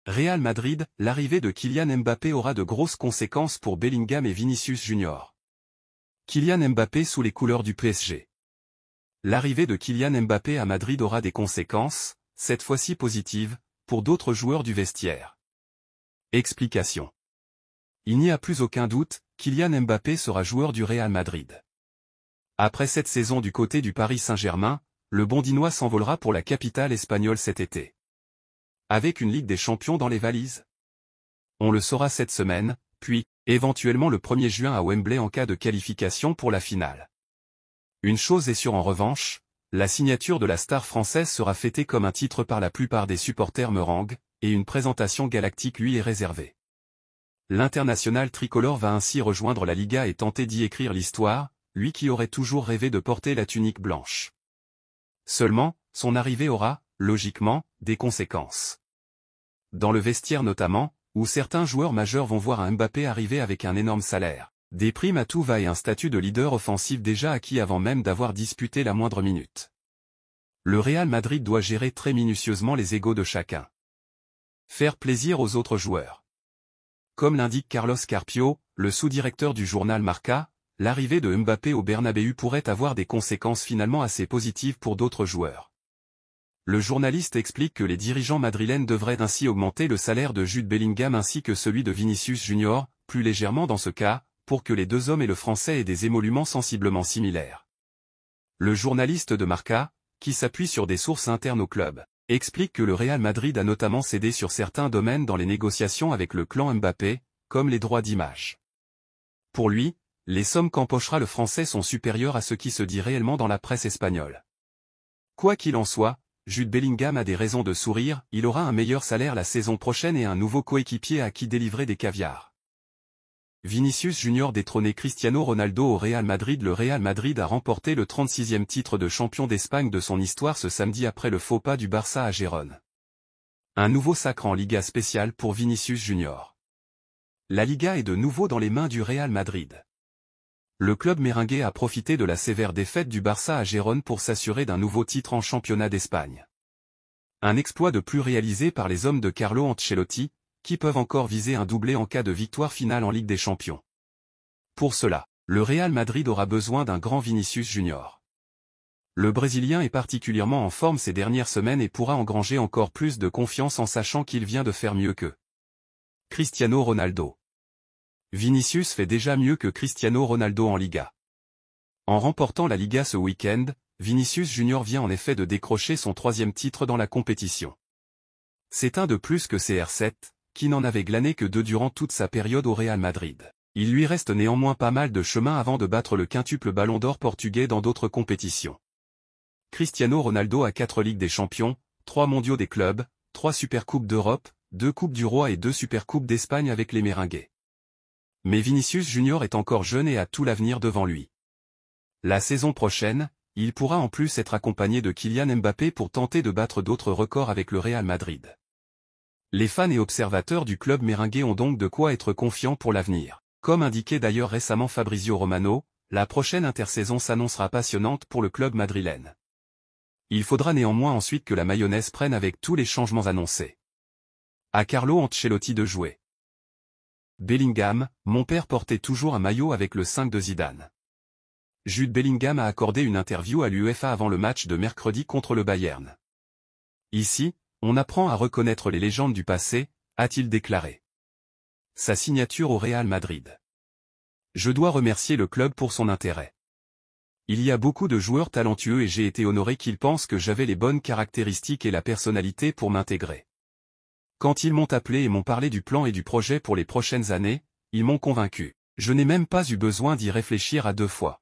Real Madrid, l'arrivée de Kylian Mbappé aura de grosses conséquences pour Bellingham et Vinicius Junior. Kylian Mbappé sous les couleurs du PSG. L'arrivée de Kylian Mbappé à Madrid aura des conséquences, cette fois-ci positives, pour d'autres joueurs du vestiaire. Explication. Il n'y a plus aucun doute, Kylian Mbappé sera joueur du Real Madrid. Après cette saison du côté du Paris Saint-Germain, le Bondinois s'envolera pour la capitale espagnole cet été. Avec une Ligue des Champions dans les valises? On le saura cette semaine, puis, éventuellement le 1er juin à Wembley en cas de qualification pour la finale. Une chose est sûre en revanche, la signature de la star française sera fêtée comme un titre par la plupart des supporters meringues, et une présentation galactique lui est réservée. L'international tricolore va ainsi rejoindre la Liga et tenter d'y écrire l'histoire, lui qui aurait toujours rêvé de porter la tunique blanche. Seulement, son arrivée aura, logiquement, des conséquences. Dans le vestiaire notamment, où certains joueurs majeurs vont voir un Mbappé arriver avec un énorme salaire, des primes à tout va et un statut de leader offensif déjà acquis avant même d'avoir disputé la moindre minute. Le Real Madrid doit gérer très minutieusement les égos de chacun. Faire plaisir aux autres joueurs. Comme l'indique Carlos Carpio, le sous-directeur du journal Marca, l'arrivée de Mbappé au Bernabéu pourrait avoir des conséquences finalement assez positives pour d'autres joueurs. Le journaliste explique que les dirigeants madrilènes devraient ainsi augmenter le salaire de Jude Bellingham ainsi que celui de Vinicius Junior, plus légèrement dans ce cas, pour que les deux hommes et le français aient des émoluments sensiblement similaires. Le journaliste de Marca, qui s'appuie sur des sources internes au club, explique que le Real Madrid a notamment cédé sur certains domaines dans les négociations avec le clan Mbappé, comme les droits d'image. Pour lui, les sommes qu'empochera le français sont supérieures à ce qui se dit réellement dans la presse espagnole. Quoi qu'il en soit, Jude Bellingham a des raisons de sourire, il aura un meilleur salaire la saison prochaine et un nouveau coéquipier à qui délivrer des caviars. Vinicius Junior détrôné Cristiano Ronaldo au Real Madrid. Le Real Madrid a remporté le 36e titre de champion d'Espagne de son histoire ce samedi après le faux pas du Barça à Gérone. Un nouveau sacre en Liga spéciale pour Vinicius Junior. La Liga est de nouveau dans les mains du Real Madrid. Le club merengue a profité de la sévère défaite du Barça à Gérone pour s'assurer d'un nouveau titre en championnat d'Espagne. Un exploit de plus réalisé par les hommes de Carlo Ancelotti, qui peuvent encore viser un doublé en cas de victoire finale en Ligue des Champions. Pour cela, le Real Madrid aura besoin d'un grand Vinicius Junior. Le Brésilien est particulièrement en forme ces dernières semaines et pourra engranger encore plus de confiance en sachant qu'il vient de faire mieux que Cristiano Ronaldo. Vinicius fait déjà mieux que Cristiano Ronaldo en Liga. En remportant la Liga ce week-end, Vinicius Junior vient en effet de décrocher son 3e titre dans la compétition. C'est un de plus que CR7, qui n'en avait glané que 2 durant toute sa période au Real Madrid. Il lui reste néanmoins pas mal de chemin avant de battre le quintuple Ballon d'Or portugais dans d'autres compétitions. Cristiano Ronaldo a 4 Ligues des Champions, 3 mondiaux des clubs, 3 Supercoupes d'Europe, 2 Coupes du Roi et 2 Supercoupes d'Espagne avec les merengues. Mais Vinicius Junior est encore jeune et a tout l'avenir devant lui. La saison prochaine, il pourra en plus être accompagné de Kylian Mbappé pour tenter de battre d'autres records avec le Real Madrid. Les fans et observateurs du club merengue ont donc de quoi être confiants pour l'avenir. Comme indiquait d'ailleurs récemment Fabrizio Romano, la prochaine intersaison s'annoncera passionnante pour le club madrilène. Il faudra néanmoins ensuite que la mayonnaise prenne avec tous les changements annoncés. À Carlo Ancelotti de jouer. Bellingham, mon père portait toujours un maillot avec le 5 de Zidane. Jude Bellingham a accordé une interview à l'UEFA avant le match de mercredi contre le Bayern. Ici, on apprend à reconnaître les légendes du passé, a-t-il déclaré. Sa signature au Real Madrid. Je dois remercier le club pour son intérêt. Il y a beaucoup de joueurs talentueux et j'ai été honoré qu'ils pensent que j'avais les bonnes caractéristiques et la personnalité pour m'intégrer. Quand ils m'ont appelé et m'ont parlé du plan et du projet pour les prochaines années, ils m'ont convaincu. Je n'ai même pas eu besoin d'y réfléchir à 2 fois.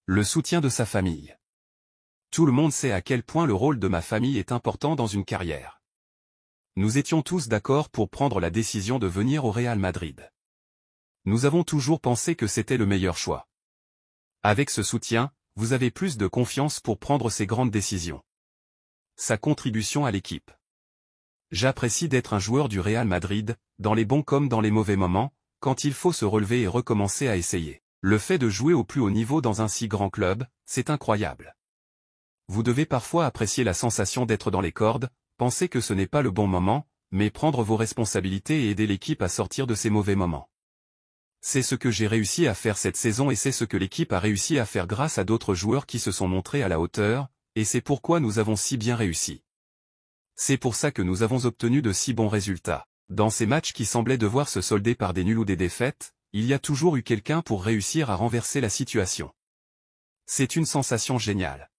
Le soutien de sa famille. Tout le monde sait à quel point le rôle de ma famille est important dans une carrière. Nous étions tous d'accord pour prendre la décision de venir au Real Madrid. Nous avons toujours pensé que c'était le meilleur choix. Avec ce soutien, vous avez plus de confiance pour prendre ces grandes décisions. Sa contribution à l'équipe. J'apprécie d'être un joueur du Real Madrid, dans les bons comme dans les mauvais moments, quand il faut se relever et recommencer à essayer. Le fait de jouer au plus haut niveau dans un si grand club, c'est incroyable. Vous devez parfois apprécier la sensation d'être dans les cordes, penser que ce n'est pas le bon moment, mais prendre vos responsabilités et aider l'équipe à sortir de ces mauvais moments. C'est ce que j'ai réussi à faire cette saison et c'est ce que l'équipe a réussi à faire grâce à d'autres joueurs qui se sont montrés à la hauteur, et c'est pourquoi nous avons si bien réussi. C'est pour ça que nous avons obtenu de si bons résultats. Dans ces matchs qui semblaient devoir se solder par des nuls ou des défaites, il y a toujours eu quelqu'un pour réussir à renverser la situation. C'est une sensation géniale.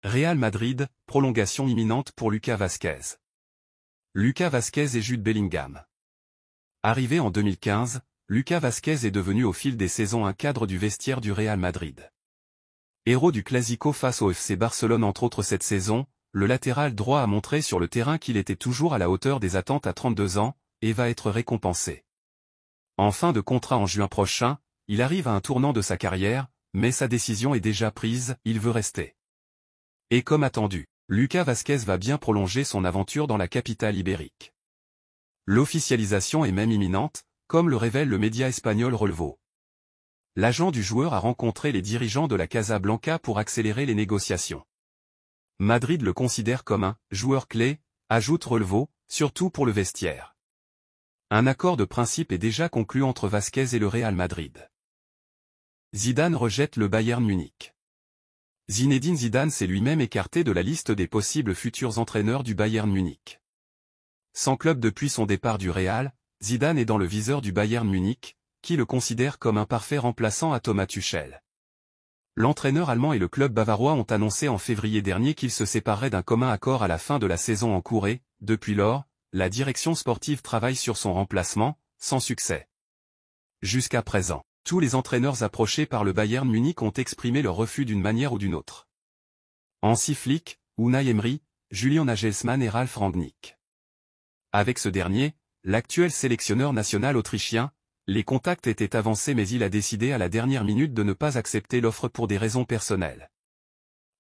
Real Madrid, prolongation imminente pour Lucas Vázquez. Lucas Vázquez et Jude Bellingham. Arrivé en 2015, Lucas Vázquez est devenu au fil des saisons un cadre du vestiaire du Real Madrid. Héros du Clasico face au FC Barcelone entre autres cette saison, le latéral droit a montré sur le terrain qu'il était toujours à la hauteur des attentes à 32 ans, et va être récompensé. En fin de contrat en juin prochain, il arrive à un tournant de sa carrière, mais sa décision est déjà prise, il veut rester. Et comme attendu, Lucas Vázquez va bien prolonger son aventure dans la capitale ibérique. L'officialisation est même imminente, comme le révèle le média espagnol Relevo. L'agent du joueur a rencontré les dirigeants de la Casa Blanca pour accélérer les négociations. Madrid le considère comme un « joueur clé », ajoute Relevo, surtout pour le vestiaire. Un accord de principe est déjà conclu entre Vázquez et le Real Madrid. Zidane rejette le Bayern Munich. Zinedine Zidane s'est lui-même écarté de la liste des possibles futurs entraîneurs du Bayern Munich. Sans club depuis son départ du Real, Zidane est dans le viseur du Bayern Munich, qui le considère comme un parfait remplaçant à Thomas Tuchel. L'entraîneur allemand et le club bavarois ont annoncé en février dernier qu'ils se sépareraient d'un commun accord à la fin de la saison en cours et, depuis lors, la direction sportive travaille sur son remplacement, sans succès. Jusqu'à présent, tous les entraîneurs approchés par le Bayern Munich ont exprimé leur refus d'une manière ou d'une autre. Hansi Flick, Unai Emery, Julian Nagelsmann et Ralf Rangnick. Avec ce dernier, l'actuel sélectionneur national autrichien, les contacts étaient avancés mais il a décidé à la dernière minute de ne pas accepter l'offre pour des raisons personnelles.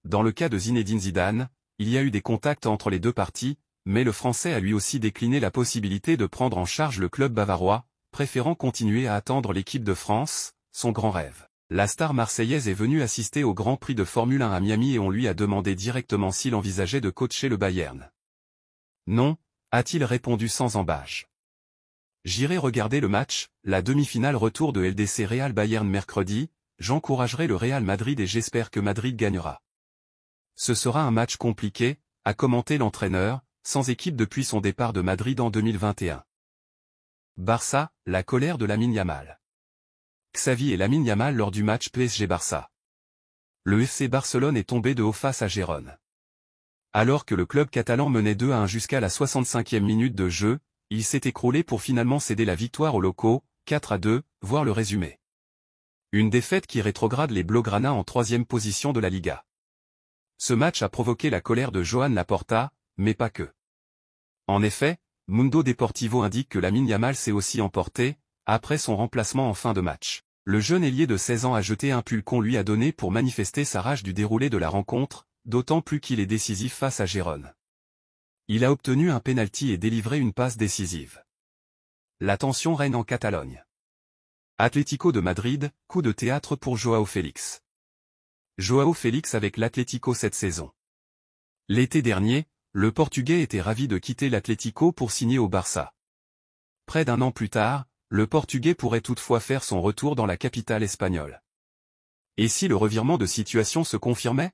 Dans le cas de Zinedine Zidane, il y a eu des contacts entre les deux parties, mais le Français a lui aussi décliné la possibilité de prendre en charge le club bavarois, préférant continuer à attendre l'équipe de France, son grand rêve. La star marseillaise est venue assister au Grand Prix de Formule 1 à Miami et on lui a demandé directement s'il envisageait de coacher le Bayern. Non, a-t-il répondu sans ambages. J'irai regarder le match, la demi-finale retour de LDC Real Bayern mercredi, j'encouragerai le Real Madrid et j'espère que Madrid gagnera. Ce sera un match compliqué, a commenté l'entraîneur, sans équipe depuis son départ de Madrid en 2021. Barça, la colère de Lamine Yamal. Xavi et Lamine Yamal lors du match PSG-Barça. Le FC Barcelone est tombé de haut face à Gérone. Alors que le club catalan menait 2-1 jusqu'à la 65e minute de jeu, il s'est écroulé pour finalement céder la victoire aux locaux, 4-2, voir le résumé. Une défaite qui rétrograde les Blaugrana en 3e position de la Liga. Ce match a provoqué la colère de Joan Laporta, mais pas que. En effet, Mundo Deportivo indique que Lamine Yamal s'est aussi emporté, après son remplacement en fin de match. Le jeune ailier de 16 ans a jeté un pull qu'on lui a donné pour manifester sa rage du déroulé de la rencontre, d'autant plus qu'il est décisif face à Gérone. Il a obtenu un pénalty et délivré une passe décisive. La tension règne en Catalogne. Atlético de Madrid, coup de théâtre pour Joao Félix. Joao Félix avec l'Atlético cette saison. L'été dernier, le Portugais était ravi de quitter l'Atlético pour signer au Barça. Près d'un an plus tard, le Portugais pourrait toutefois faire son retour dans la capitale espagnole. Et si le revirement de situation se confirmait?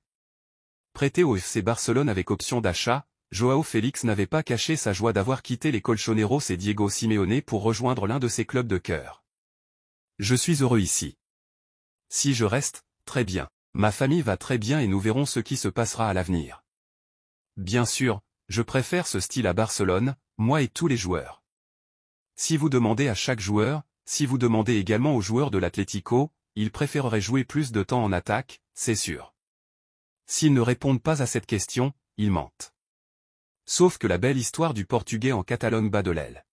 Prêté au FC Barcelone avec option d'achat, Joao Félix n'avait pas caché sa joie d'avoir quitté les Colchoneros et Diego Simeone pour rejoindre l'un de ses clubs de cœur. Je suis heureux ici. Si je reste, très bien. Ma famille va très bien et nous verrons ce qui se passera à l'avenir. Bien sûr, je préfère ce style à Barcelone, moi et tous les joueurs. Si vous demandez à chaque joueur, si vous demandez également aux joueurs de l'Atlético, ils préféreraient jouer plus de temps en attaque, c'est sûr. S'ils ne répondent pas à cette question, ils mentent. Sauf que la belle histoire du Portugais en Catalogne bat de l'aile.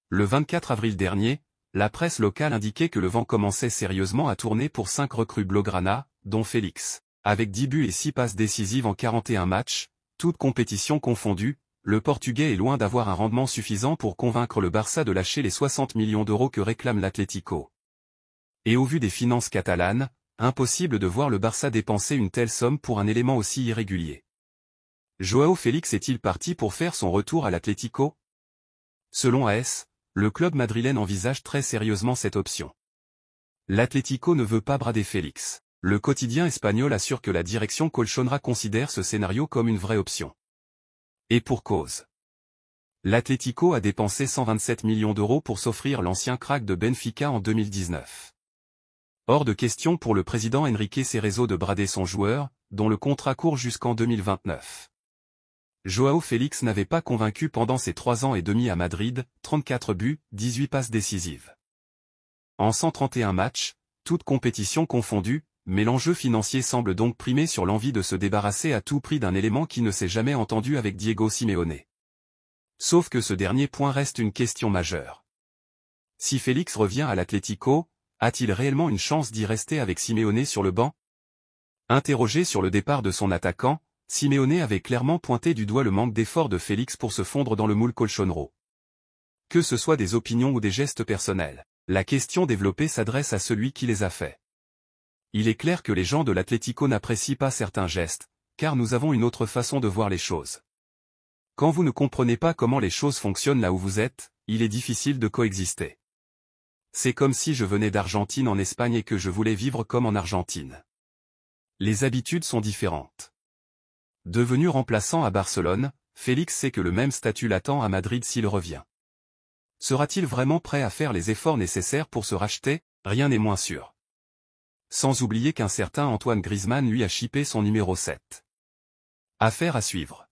Le 24 avril dernier, la presse locale indiquait que le vent commençait sérieusement à tourner pour 5 recrues Blaugrana, dont Félix. Avec 10 buts et 6 passes décisives en 41 matchs, toutes compétitions confondues, le Portugais est loin d'avoir un rendement suffisant pour convaincre le Barça de lâcher les 60 millions d'euros que réclame l'Atlético. Et au vu des finances catalanes, impossible de voir le Barça dépenser une telle somme pour un élément aussi irrégulier. Joao Félix est-il parti pour faire son retour à l'Atlético? Selon AS, le club madrilène envisage très sérieusement cette option. L'Atlético ne veut pas brader Félix. Le quotidien espagnol assure que la direction colchonera considère ce scénario comme une vraie option. Et pour cause. L'Atlético a dépensé 127 millions d'euros pour s'offrir l'ancien crack de Benfica en 2019. Hors de question pour le président Enrique Cerezo de brader son joueur, dont le contrat court jusqu'en 2029. Joao Félix n'avait pas convaincu pendant ses 3 ans et demi à Madrid, 34 buts, 18 passes décisives. En 131 matchs, toutes compétitions confondues, mais l'enjeu financier semble donc primer sur l'envie de se débarrasser à tout prix d'un élément qui ne s'est jamais entendu avec Diego Simeone. Sauf que ce dernier point reste une question majeure. Si Félix revient à l'Atlético, a-t-il réellement une chance d'y rester avec Simeone sur le banc? Interrogé sur le départ de son attaquant, Simeone avait clairement pointé du doigt le manque d'effort de Félix pour se fondre dans le moule colchonero. Que ce soit des opinions ou des gestes personnels, la question développée s'adresse à celui qui les a faits. Il est clair que les gens de l'Atlético n'apprécient pas certains gestes, car nous avons une autre façon de voir les choses. Quand vous ne comprenez pas comment les choses fonctionnent là où vous êtes, il est difficile de coexister. C'est comme si je venais d'Argentine en Espagne et que je voulais vivre comme en Argentine. Les habitudes sont différentes. Devenu remplaçant à Barcelone, Félix sait que le même statut l'attend à Madrid s'il revient. Sera-t-il vraiment prêt à faire les efforts nécessaires pour se racheter? Rien n'est moins sûr. Sans oublier qu'un certain Antoine Griezmann lui a chippé son numéro 7. Affaire à suivre.